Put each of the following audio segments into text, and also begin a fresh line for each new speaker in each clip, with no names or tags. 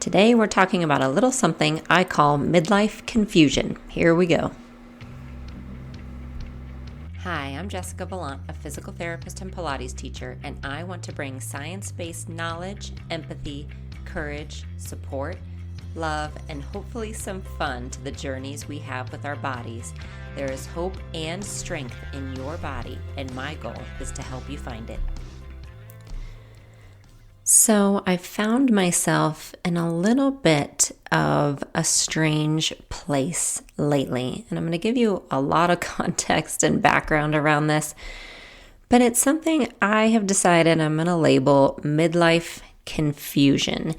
Today we're talking about a little something I call midlife confusion. Here we go. Hi, I'm Jessica Ballant, a physical therapist and Pilates teacher, and I want to bring science-based knowledge, empathy, courage, support, love, and hopefully some fun to the journeys we have with our bodies. There is hope and strength in your body, and my goal is to help you find it. So I found myself in a little bit of a strange place lately, and I'm going to give you a lot of context and background around this, but it's something I have decided I'm going to label midlife confusion.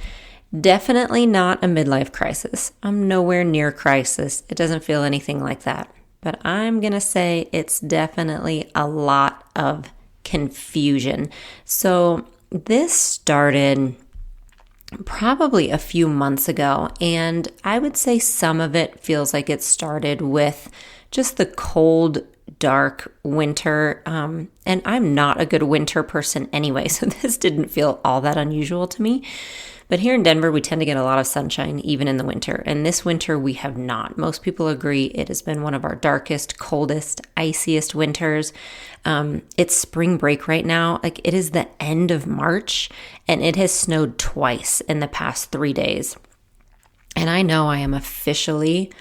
Definitely not a midlife crisis. I'm nowhere near crisis. It doesn't feel anything like that, but I'm going to say it's definitely a lot of confusion. So this started probably a few months ago, and I would say some of it feels like it started with just the cold, dark winter, and I'm not a good winter person anyway, so this didn't feel all that unusual to me. But here in Denver, we tend to get a lot of sunshine, even in the winter. And this winter, we have not. Most people agree it has been one of our darkest, coldest, iciest winters. It's spring break right now. Like, it is the end of March, and it has snowed twice in the past 3 days. And I know I am officially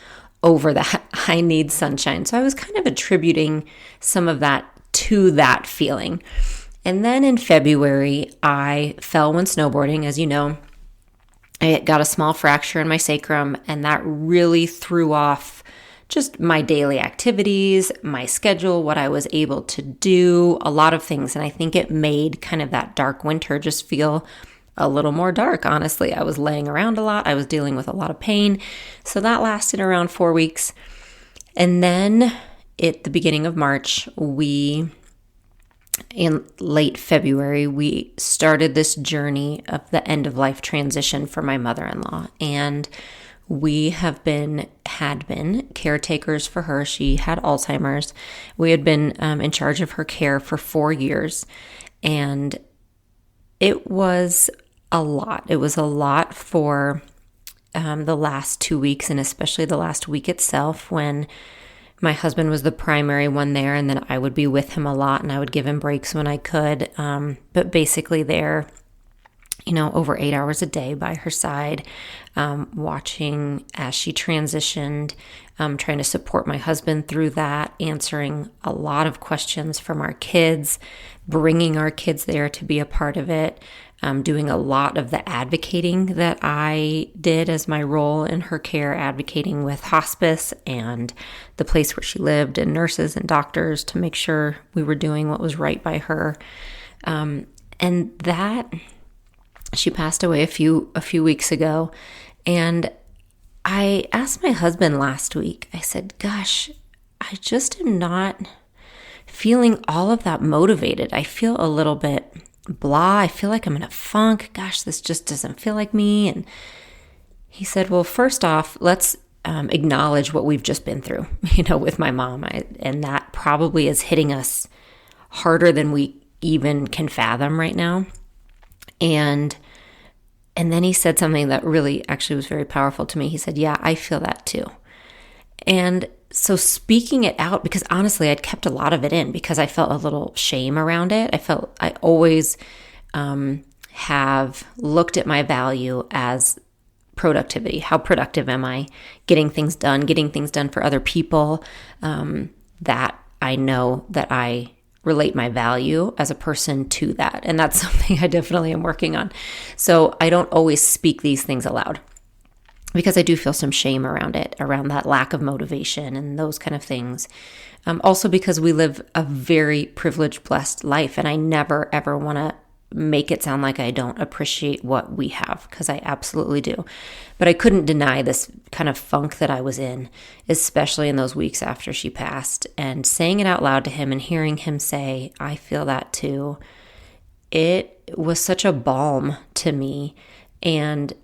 over that. I need sunshine. So I was kind of attributing some of that to that feeling. And then in February, I fell when snowboarding, as you know. I got a small fracture in my sacrum, and that really threw off just my daily activities, my schedule, what I was able to do, a lot of things. And I think it made kind of that dark winter just feel a little more dark, honestly. I was laying around a lot. I was dealing with a lot of pain. So that lasted around 4 weeks. And then at the beginning of March, in late February, we started this journey of the end of life transition for my mother-in-law. And we had been caretakers for her. She had Alzheimer's. We had been in charge of her care for 4 years. And it was a lot. It was a lot for the last 2 weeks, and especially the last week itself, when my husband was the primary one there, and then I would be with him a lot, and I would give him breaks when I could. But basically there, over 8 hours a day by her side, watching as she transitioned, trying to support my husband through that, answering a lot of questions from our kids, bringing our kids there to be a part of it, doing a lot of the advocating that I did as my role in her care, advocating with hospice and the place where she lived and nurses and doctors to make sure we were doing what was right by her. And that, she passed away a few weeks ago. And I asked my husband last week, I said, gosh, I just am not feeling all of that motivated. I feel a little bit blah. I feel like I'm in a funk. Gosh, this just doesn't feel like me. And he said, well, first off, let's acknowledge what we've just been through, with my mom. And that probably is hitting us harder than we even can fathom right now. And then he said something that really actually was very powerful to me. He said, yeah, I feel that too. And so speaking it out, because honestly, I'd kept a lot of it in because I felt a little shame around it. I always have looked at my value as productivity. How productive am I getting things done for other people? That I know that I relate my value as a person to that. And that's something I definitely am working on. So I don't always speak these things aloud, because I do feel some shame around it, around that lack of motivation and those kind of things. Also because we live a very privileged, blessed life, and I never, ever want to make it sound like I don't appreciate what we have, because I absolutely do. But I couldn't deny this kind of funk that I was in, especially in those weeks after she passed. And saying it out loud to him and hearing him say, I feel that too, it was such a balm to me. And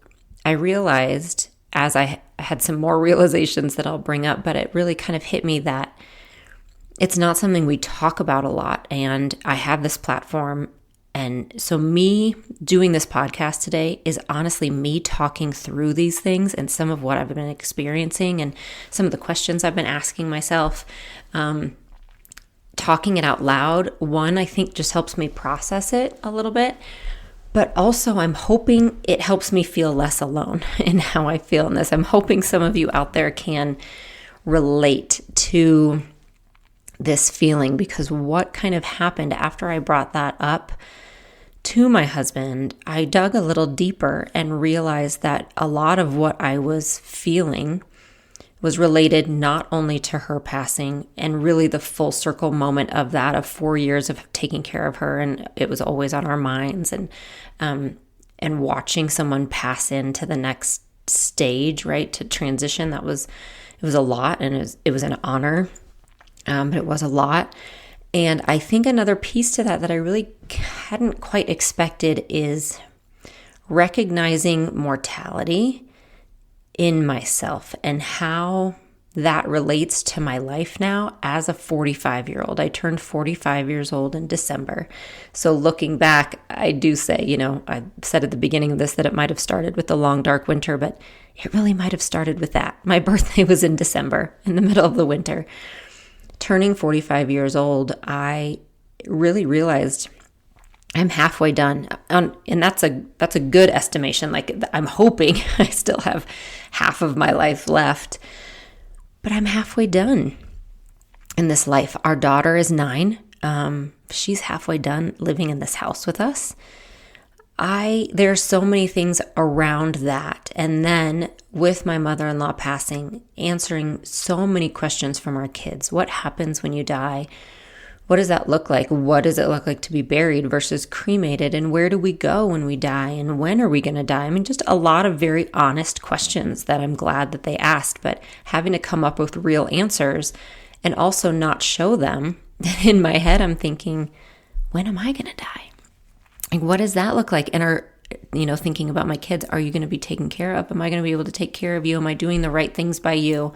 I realized, as I had some more realizations that I'll bring up, but it really kind of hit me that it's not something we talk about a lot. And I have this platform And so me doing this podcast today is honestly me talking through these things and some of what I've been experiencing and some of the questions I've been asking myself. Talking it out loud, one, I think just helps me process it a little bit. But also I'm hoping it helps me feel less alone in how I feel in this. I'm hoping some of you out there can relate to this feeling, because what kind of happened after I brought that up to my husband, I dug a little deeper and realized that a lot of what I was feeling was related not only to her passing and really the full circle moment of that, of 4 years of taking care of her. And it was always on our minds, and watching someone pass into the next stage, right, to transition. It was a lot, and it was an honor. But it was a lot. And I think another piece to that I really hadn't quite expected is recognizing mortality in myself and how that relates to my life now as a 45-year-old. I turned 45 years old in December. So looking back, I do say, I said at the beginning of this that it might have started with the long, dark winter, but it really might have started with that. My birthday was in December, in the middle of the winter. Turning 45 years old, I really realized I'm halfway done. And that's a good estimation. Like, I'm hoping I still have half of my life left, but I'm halfway done in this life. Our daughter is 9. She's halfway done living in this house with us. There are so many things around that. And then with my mother-in-law passing, answering so many questions from our kids. What happens when you die? What does that look like? What does it look like to be buried versus cremated? And where do we go when we die? And when are we going to die? I mean, just a lot of very honest questions that I'm glad that they asked, but having to come up with real answers and also not show them. In my head, I'm thinking, when am I going to die? Like, what does that look like? And thinking about my kids, are you going to be taken care of? Am I going to be able to take care of you? Am I doing the right things by you?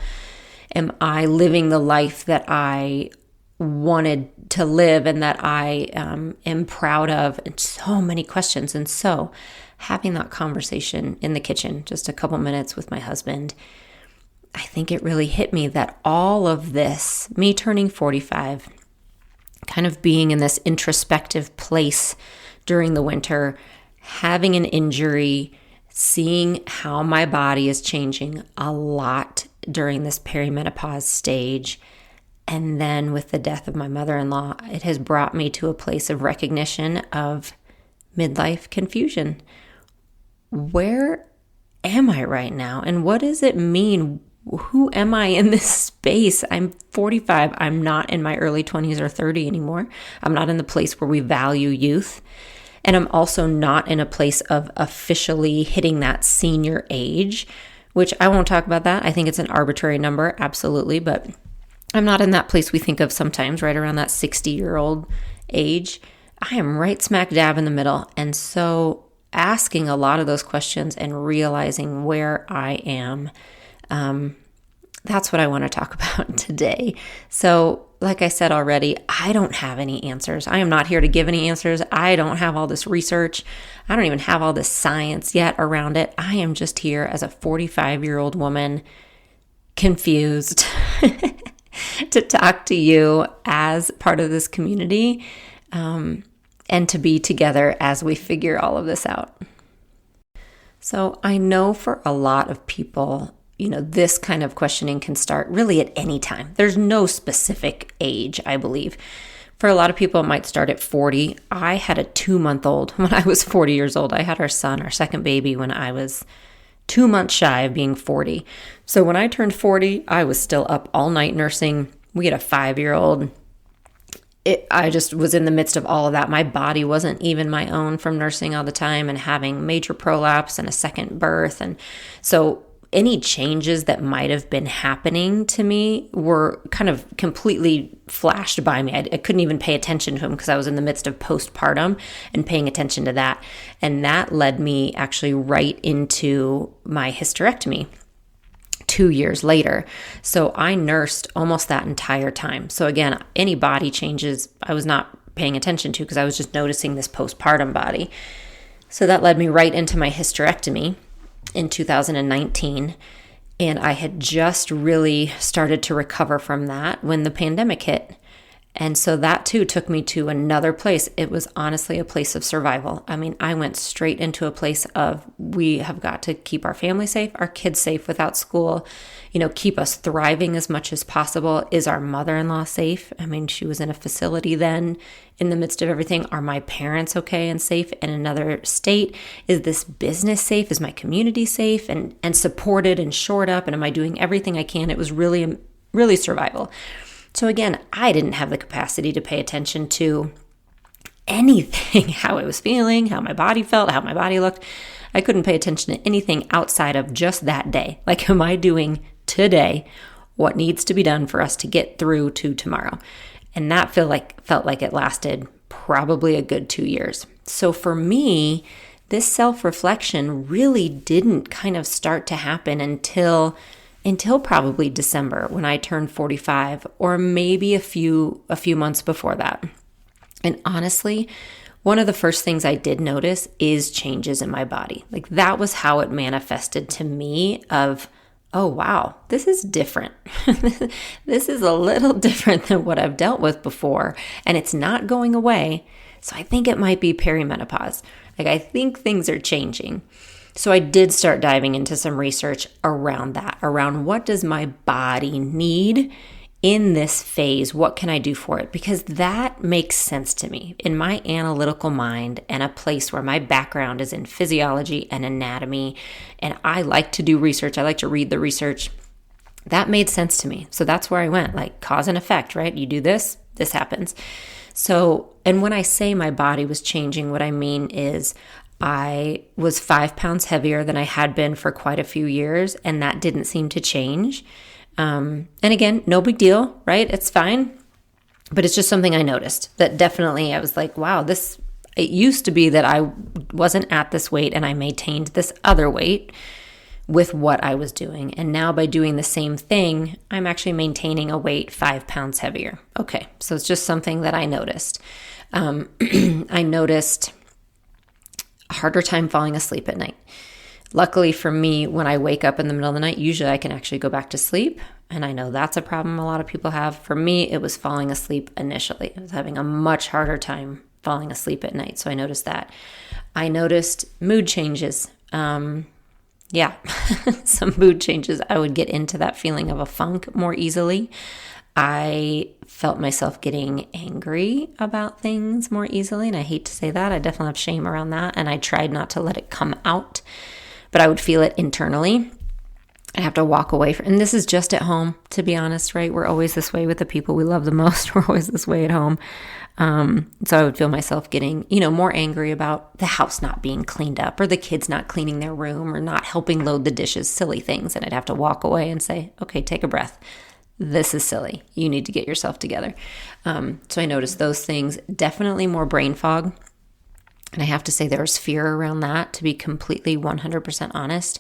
Am I living the life that I wanted to live and that I am proud of? And so many questions. And so having that conversation in the kitchen, just a couple minutes with my husband, I think it really hit me that all of this, me turning 45, kind of being in this introspective place during the winter, having an injury, seeing how my body is changing a lot during this perimenopause stage, and then with the death of my mother-in-law, it has brought me to a place of recognition of midlife confusion. Where am I right now? And what does it mean? Who am I in this space? I'm 45. I'm not in my early 20s or 30 anymore. I'm not in the place where we value youth. And I'm also not in a place of officially hitting that senior age, which I won't talk about that. I think it's an arbitrary number, absolutely. But I'm not in that place we think of sometimes, right around that 60-year-old age. I am right smack dab in the middle. And so asking a lot of those questions and realizing where I am, that's what I want to talk about today. So like I said already, I don't have any answers. I am not here to give any answers. I don't have all this research. I don't even have all this science yet around it. I am just here as a 45-year-old woman, confused, to talk to you as part of this community, and to be together as we figure all of this out. So I know for a lot of people, this kind of questioning can start really at any time. There's no specific age, I believe. For a lot of people, it might start at 40. I had a 2-month-old when I was 40 years old. I had our son, our second baby, when I was 2 months shy of being 40. So when I turned 40, I was still up all night nursing. We had a 5-year-old. I just was in the midst of all of that. My body wasn't even my own from nursing all the time and having major prolapse and a second birth. And so any changes that might have been happening to me were kind of completely flashed by me. I couldn't even pay attention to them because I was in the midst of postpartum and paying attention to that. And that led me actually right into my hysterectomy 2 years later. So I nursed almost that entire time. So again, any body changes, I was not paying attention to because I was just noticing this postpartum body. So that led me right into my hysterectomy in 2019. And I had just really started to recover from that when the pandemic hit. And so that too took me to another place. It was honestly a place of survival. I mean, I went straight into a place of we have got to keep our family safe, our kids safe without school, keep us thriving as much as possible. Is our mother-in-law safe? I mean, she was in a facility then in the midst of everything. Are my parents okay and safe in another state? Is this business safe? Is my community safe and supported and shored up? And am I doing everything I can? It was really, really survival. So again, I didn't have the capacity to pay attention to anything, how I was feeling, how my body felt, how my body looked. I couldn't pay attention to anything outside of just that day. Like, am I doing today what needs to be done for us to get through to tomorrow? And that felt like it lasted probably a good 2 years. So for me, this self-reflection really didn't kind of start to happen until probably December when I turned 45, or maybe a few months before that. And honestly, one of the first things I did notice is changes in my body. Like, that was how it manifested to me of, oh wow, this is different. This is a little different than what I've dealt with before, and it's not going away. So I think it might be perimenopause. Like, I think things are changing. So I did start diving into some research around that, around what does my body need in this phase? What can I do for it? Because that makes sense to me in my analytical mind and a place where my background is in physiology and anatomy. And I like to do research. I like to read the research. That made sense to me. So that's where I went, like cause and effect, right? You do this, this happens. So, and when I say my body was changing, what I mean is I was 5 pounds heavier than I had been for quite a few years, and that didn't seem to change. And again, no big deal, right? It's fine. But it's just something I noticed that definitely I was like, wow, it used to be that I wasn't at this weight and I maintained this other weight with what I was doing. And now by doing the same thing, I'm actually maintaining a weight 5 pounds heavier. Okay, so it's just something that I noticed. I noticed a harder time falling asleep at night. Luckily for me, when I wake up in the middle of the night, usually I can actually go back to sleep. And I know that's a problem a lot of people have. For me, it was falling asleep initially. I was having a much harder time falling asleep at night. So I noticed that. I noticed mood changes. Some mood changes. I would get into that feeling of a funk more easily. I felt myself getting angry about things more easily. And I hate to say that. I definitely have shame around that. And I tried not to let it come out. But I would feel it internally. I have to walk away from, and this is just at home, to be honest, right? We're always this way with the people we love the most. We're always this way at home. So I would feel myself getting, more angry about the house not being cleaned up or the kids not cleaning their room or not helping load the dishes, silly things. And I'd have to walk away and say, okay, take a breath. This is silly. You need to get yourself together. So I noticed those things, definitely more brain fog. And I have to say there was fear around that, to be completely 100% honest.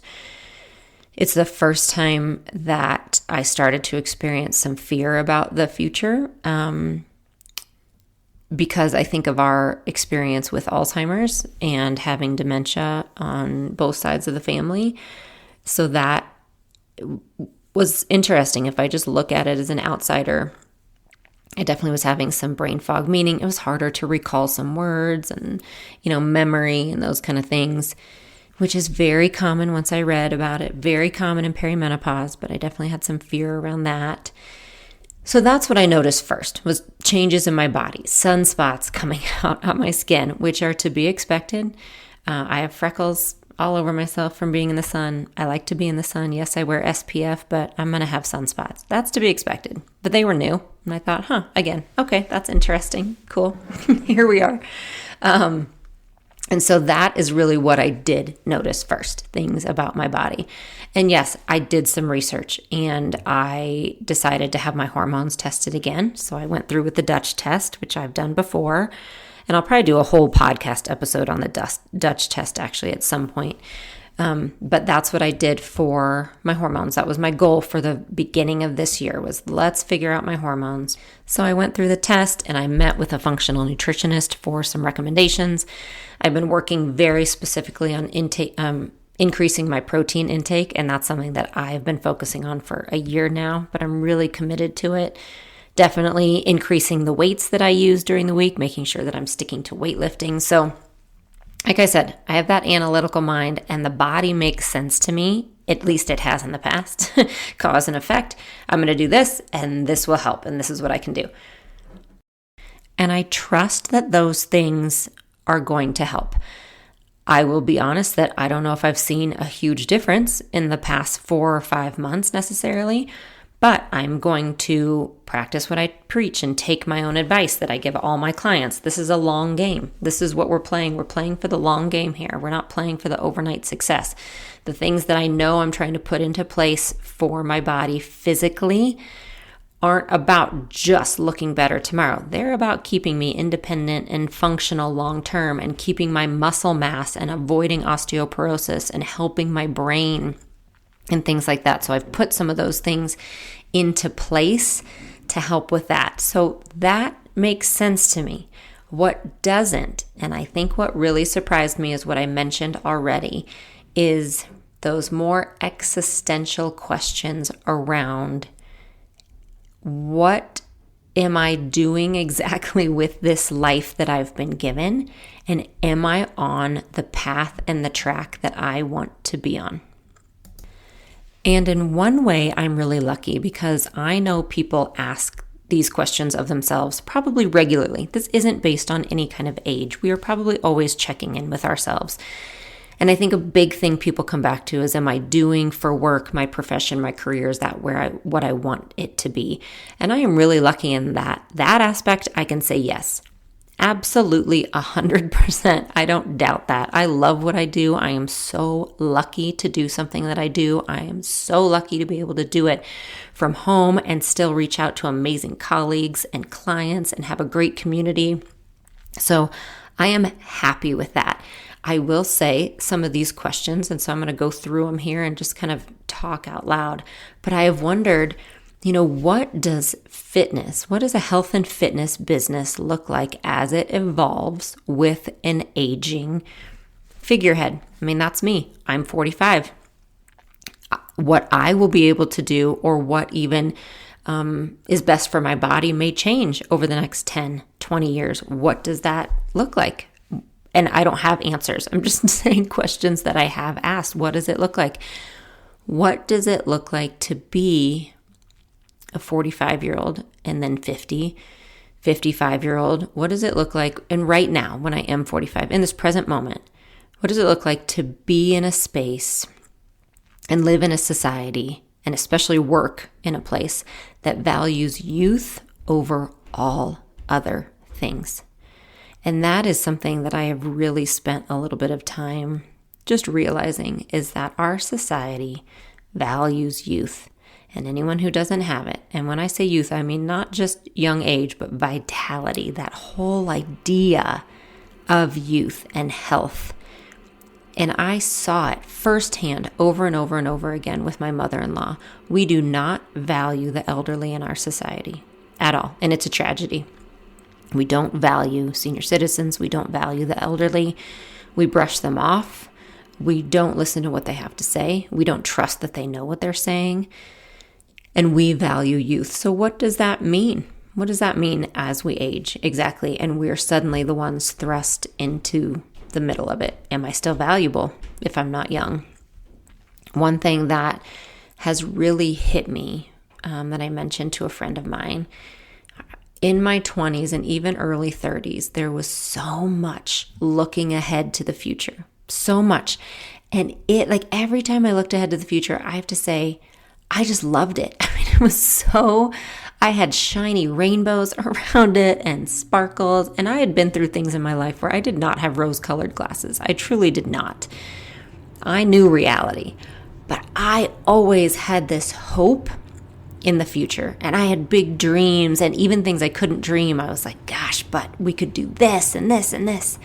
It's the first time that I started to experience some fear about the future because I think of our experience with Alzheimer's and having dementia on both sides of the family. So that was interesting. If I just look at it as an outsider, I definitely was having some brain fog, meaning it was harder to recall some words and, memory and those kind of things, which is very common once I read about it, very common in perimenopause, but I definitely had some fear around that. So that's what I noticed first, was changes in my body, sunspots coming out on my skin, which are to be expected. I have freckles all over myself from being in the sun. I like to be in the sun. Yes, I wear SPF, but I'm going to have sunspots. That's to be expected. But they were new. And I thought, again, okay, that's interesting. Cool. Here we are. And so that is really what I did notice first, things about my body. And yes, I did some research and I decided to have my hormones tested again. So I went through with the Dutch test, which I've done before. And I'll probably do a whole podcast episode on the Dutch test actually at some point. But that's what I did for my hormones. That was my goal for the beginning of this year, was let's figure out my hormones. So I went through the test and I met with a functional nutritionist for some recommendations. I've been working very specifically on increasing my protein intake, and that's something that I've been focusing on for a year now, but I'm really committed to it. Definitely increasing the weights that I use during the week, making sure that I'm sticking to weightlifting. So like I said, I have that analytical mind, and the body makes sense to me. At least it has in the past. Cause and effect. I'm going to do this and this will help, and this is what I can do. And I trust that those things are going to help. I will be honest that I don't know if I've seen a huge difference in the past 4 or 5 months necessarily, but I'm going to practice what I preach and take my own advice that I give all my clients. This is a long game. This is what we're playing. We're playing for the long game here. We're not playing for the overnight success. The things that I know I'm trying to put into place for my body physically aren't about just looking better tomorrow. They're about keeping me independent and functional long term, and keeping my muscle mass and avoiding osteoporosis and helping my brain and things like that. So I've put some of those things into place to help with that. So that makes sense to me. What doesn't, and I think what really surprised me is what I mentioned already, is those more existential questions around what am I doing exactly with this life that I've been given? And am I on the path and the track that I want to be on? And in one way, I'm really lucky because I know people ask these questions of themselves probably regularly. This isn't based on any kind of age. We are probably always checking in with ourselves. And I think a big thing people come back to is, am I doing for work, my profession, my career, is that what I want it to be? And I am really lucky in that aspect. I can say yes. Absolutely 100%. I don't doubt that. I love what I do. I am so lucky to do something that I do. I am so lucky to be able to do it from home and still reach out to amazing colleagues and clients and have a great community. So I am happy with that. I will say some of these questions, and so I'm going to go through them here and just kind of talk out loud. But I have wondered, what does a health and fitness business look like as it evolves with an aging figurehead? I mean, that's me. I'm 45. What I will be able to do, or what even is best for my body, may change over the next 10, 20 years. What does that look like? And I don't have answers. I'm just saying questions that I have asked. What does it look like? What does it look like to be a 45-year-old and then 50, 55-year-old? What does it look like? And right now, when I am 45, in this present moment, what does it look like to be in a space and live in a society, and especially work in a place that values youth over all other things? And that is something that I have really spent a little bit of time just realizing, is that our society values youth, and anyone who doesn't have it. And when I say youth, I mean not just young age, but vitality, that whole idea of youth and health. And I saw it firsthand over and over and over again with my mother-in-law. We do not value the elderly in our society at all, and it's a tragedy. We don't value senior citizens. We don't value the elderly. We brush them off. We don't listen to what they have to say. We don't trust that they know what they're saying. And we value youth. So what does that mean? What does that mean as we age? Exactly. And we're suddenly the ones thrust into the middle of it. Am I still valuable if I'm not young? One thing that has really hit me, that I mentioned to a friend of mine, in my 20s and even early 30s, there was so much looking ahead to the future. So much. And every time I looked ahead to the future, I have to say, I just loved it. I mean, it was I had shiny rainbows around it and sparkles. And I had been through things in my life where I did not have rose-colored glasses. I truly did not. I knew reality. But I always had this hope in the future. And I had big dreams, and even things I couldn't dream. I was like, gosh, but we could do this and this and this.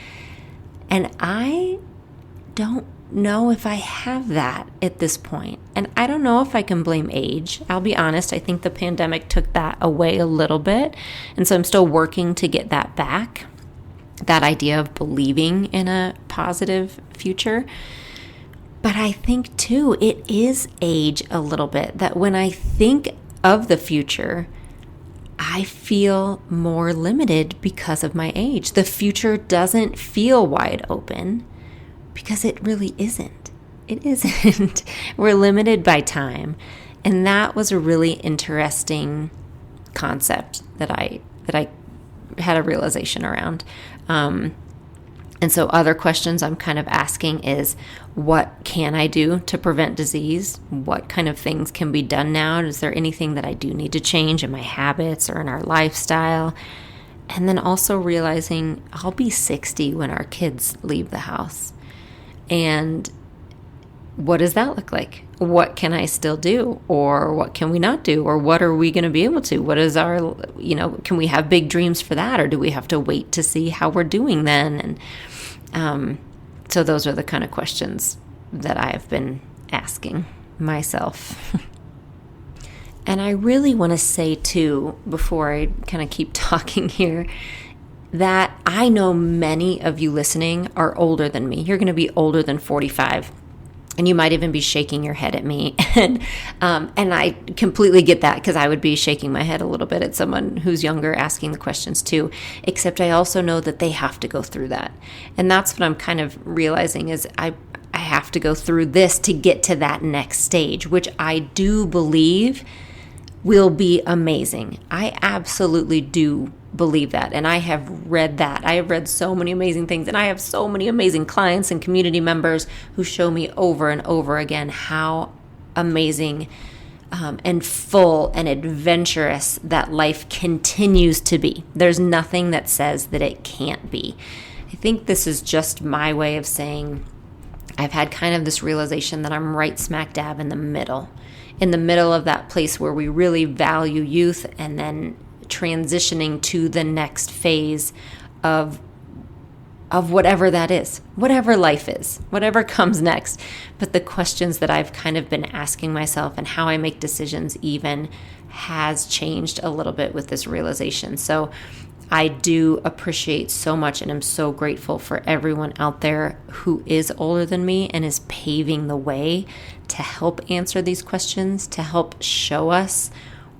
And I don't know if I have that at this point. And I don't know if I can blame age. I'll be honest, I think the pandemic took that away a little bit. And so I'm still working to get that back, that idea of believing in a positive future. But I think too, it is age a little bit, that when I think of the future, I feel more limited because of my age. The future doesn't feel wide open because it really isn't. It isn't. We're limited by time. And that was a really interesting concept that I had a realization around. And so other questions I'm kind of asking is, what can I do to prevent disease? What kind of things can be done now? Is there anything that I do need to change in my habits or in our lifestyle? And then also realizing I'll be 60 when our kids leave the house. And what does that look like? What can I still do? Or what can we not do? Or what are we going to be able to? What is our, can we have big dreams for that? Or do we have to wait to see how we're doing then? And so those are the kind of questions that I have been asking myself. And I really want to say too, before I kind of keep talking here, that I know many of you listening are older than me. You're going to be older than 45. And you might even be shaking your head at me. And I completely get that, because I would be shaking my head a little bit at someone who's younger asking the questions too. Except I also know that they have to go through that. And that's what I'm kind of realizing is I have to go through this to get to that next stage, which I do believe will be amazing. I absolutely do believe that. And I have read that. I have read so many amazing things. And I have so many amazing clients and community members who show me over and over again how amazing and full and adventurous that life continues to be. There's nothing that says that it can't be. I think this is just my way of saying I've had kind of this realization that I'm right smack dab in the middle of that place where we really value youth, and then transitioning to the next phase of whatever that is, whatever life is, whatever comes next. But the questions that I've kind of been asking myself and how I make decisions even has changed a little bit with this realization. So I do appreciate so much, and I'm so grateful for everyone out there who is older than me and is paving the way to help answer these questions, to help show us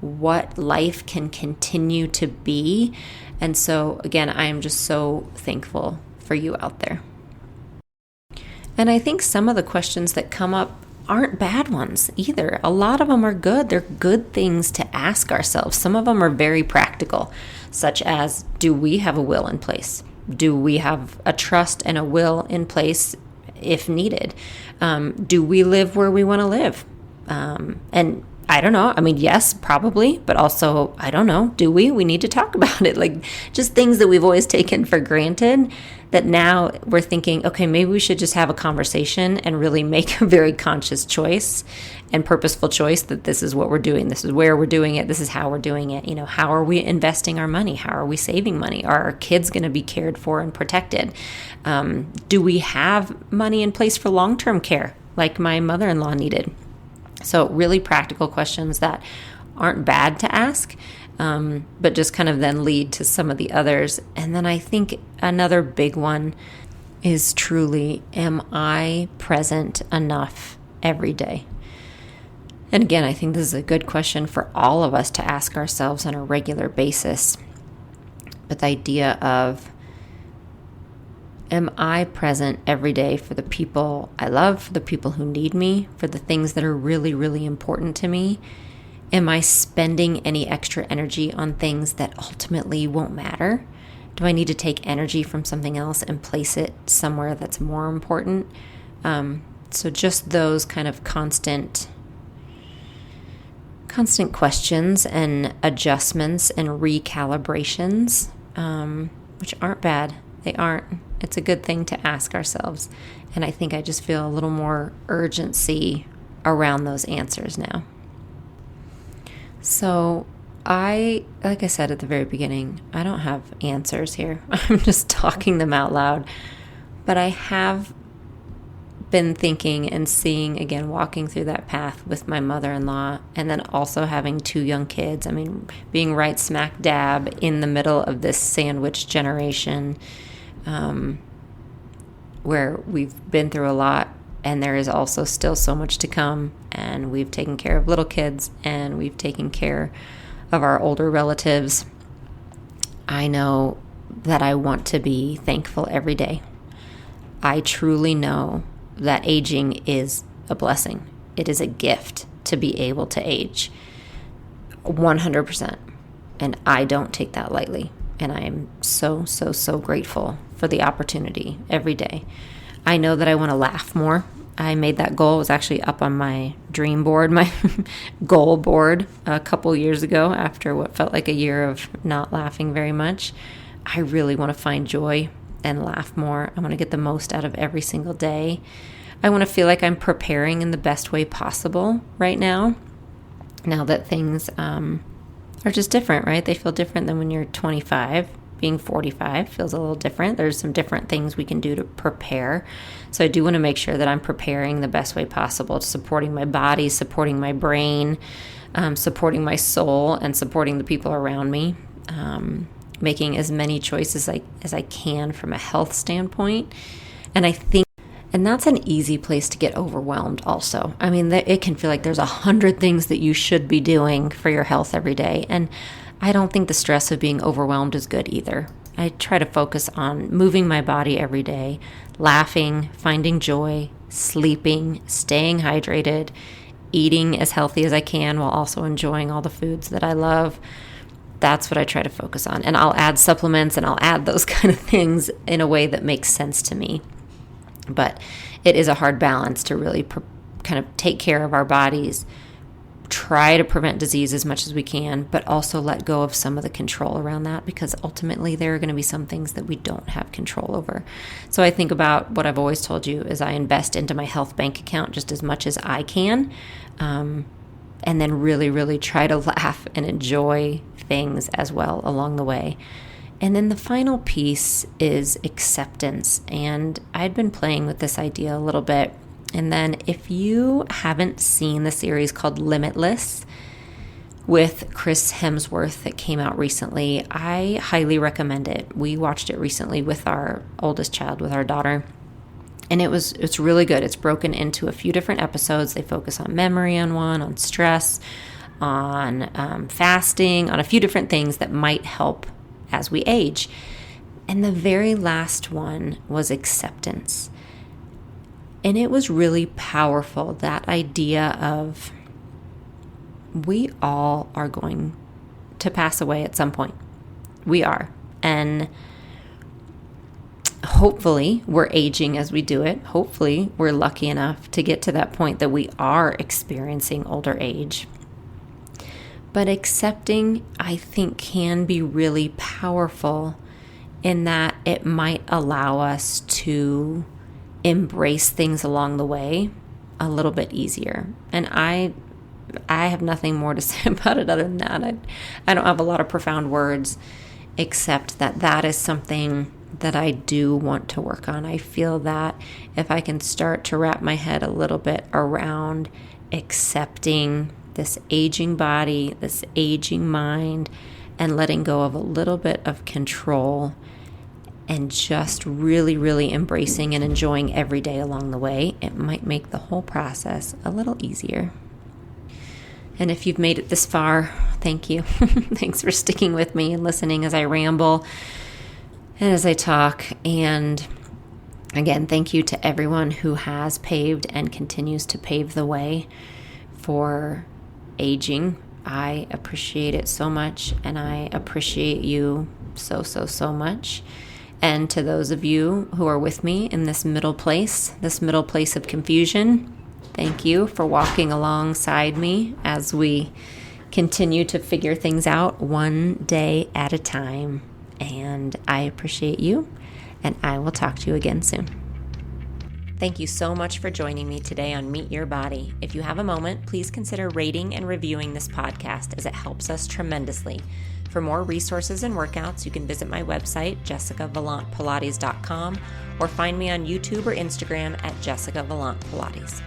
what life can continue to be. And so again, I am just so thankful for you out there. And I think some of the questions that come up aren't bad ones either. A lot of them are good. They're good things to ask ourselves. Some of them are very practical, such as, do we have a will in place? Do we have a trust and a will in place if needed? Do we live where we want to live? And I don't know. I mean, yes, probably, but also, I don't know. Do we? We need to talk about it. Like, just things that we've always taken for granted that now we're thinking, okay, maybe we should just have a conversation and really make a very conscious choice and purposeful choice that this is what we're doing. This is where we're doing it. This is how we're doing it. How are we investing our money? How are we saving money? Are our kids going to be cared for and protected? Do we have money in place for long-term care like my mother-in-law needed? So really practical questions that aren't bad to ask, but just kind of then lead to some of the others. And then I think another big one is truly, am I present enough every day? And again, I think this is a good question for all of us to ask ourselves on a regular basis. But the idea of, am I present every day for the people I love, for the people who need me, for the things that are really, really important to me? Am I spending any extra energy on things that ultimately won't matter? Do I need to take energy from something else and place it somewhere that's more important? So just those kind of constant questions and adjustments and recalibrations, which aren't bad. They aren't. It's a good thing to ask ourselves. And I think I just feel a little more urgency around those answers now. So like I said at the very beginning, I don't have answers here. I'm just talking them out loud. But I have been thinking and seeing, again, walking through that path with my mother-in-law, and then also having 2 young kids. I mean, being right smack dab in the middle of this sandwich generation, where we've been through a lot, and there is also still so much to come. And we've taken care of little kids, and we've taken care of our older relatives. I know that I want to be thankful every day. I truly know that aging is a blessing. It is a gift to be able to age 100%. And I don't take that lightly. And I am so, so, so grateful for the opportunity every day. I know that I want to laugh more. I made that goal. It was actually up on my dream board, my goal board, a couple years ago after what felt like a year of not laughing very much. I really want to find joy and laugh more. I want to get the most out of every single day. I want to feel like I'm preparing in the best way possible right now that things are just different, right? They feel different than when you're 25. Being 45 feels a little different. There's some different things we can do to prepare. So I do want to make sure that I'm preparing the best way possible, supporting my body, supporting my brain, supporting my soul, and supporting the people around me. Making as many choices as I can from a health standpoint. And that's an easy place to get overwhelmed also. I mean, it can feel like there's 100 things that you should be doing for your health every day. And I don't think the stress of being overwhelmed is good either. I try to focus on moving my body every day, laughing, finding joy, sleeping, staying hydrated, eating as healthy as I can while also enjoying all the foods that I love. That's what I try to focus on. And I'll add supplements and I'll add those kind of things in a way that makes sense to me. But it is a hard balance to really kind of take care of our bodies, try to prevent disease as much as we can, but also let go of some of the control around that, because ultimately there are going to be some things that we don't have control over. So I think about what I've always told you is I invest into my health bank account just as much as I can, and then really, really try to laugh and enjoy things as well along the way. And then the final piece is acceptance. And I'd been playing with this idea a little bit. And then if you haven't seen the series called Limitless with Chris Hemsworth that came out recently, I highly recommend it. We watched it recently with our oldest child, with our daughter. And it's really good. It's broken into a few different episodes. They focus on memory on one, on stress, on fasting, on a few different things that might help as we age. And the very last one was acceptance. And it was really powerful, that idea of we all are going to pass away at some point. We are. And hopefully we're aging as we do it. Hopefully we're lucky enough to get to that point that we are experiencing older age. But accepting, I think, can be really powerful in that it might allow us to embrace things along the way a little bit easier. And I have nothing more to say about it other than that. I don't have a lot of profound words, except that is something that I do want to work on. I feel that if I can start to wrap my head a little bit around accepting this aging body, this aging mind, and letting go of a little bit of control, and just really, really embracing and enjoying every day along the way, it might make the whole process a little easier. And if you've made it this far, thank you. Thanks for sticking with me and listening as I ramble and as I talk. And again, thank you to everyone who has paved and continues to pave the way for aging. I appreciate it so much, and I appreciate you so, so, so much. And to those of you who are with me in this middle place of confusion, thank you for walking alongside me as we continue to figure things out one day at a time. And I appreciate you, and I will talk to you again soon. Thank you so much for joining me today on Meet Your Body. If you have a moment, please consider rating and reviewing this podcast, as it helps us tremendously. For more resources and workouts, you can visit my website, jessicavallantpilates.com, or find me on YouTube or Instagram at Jessica Vallant Pilates.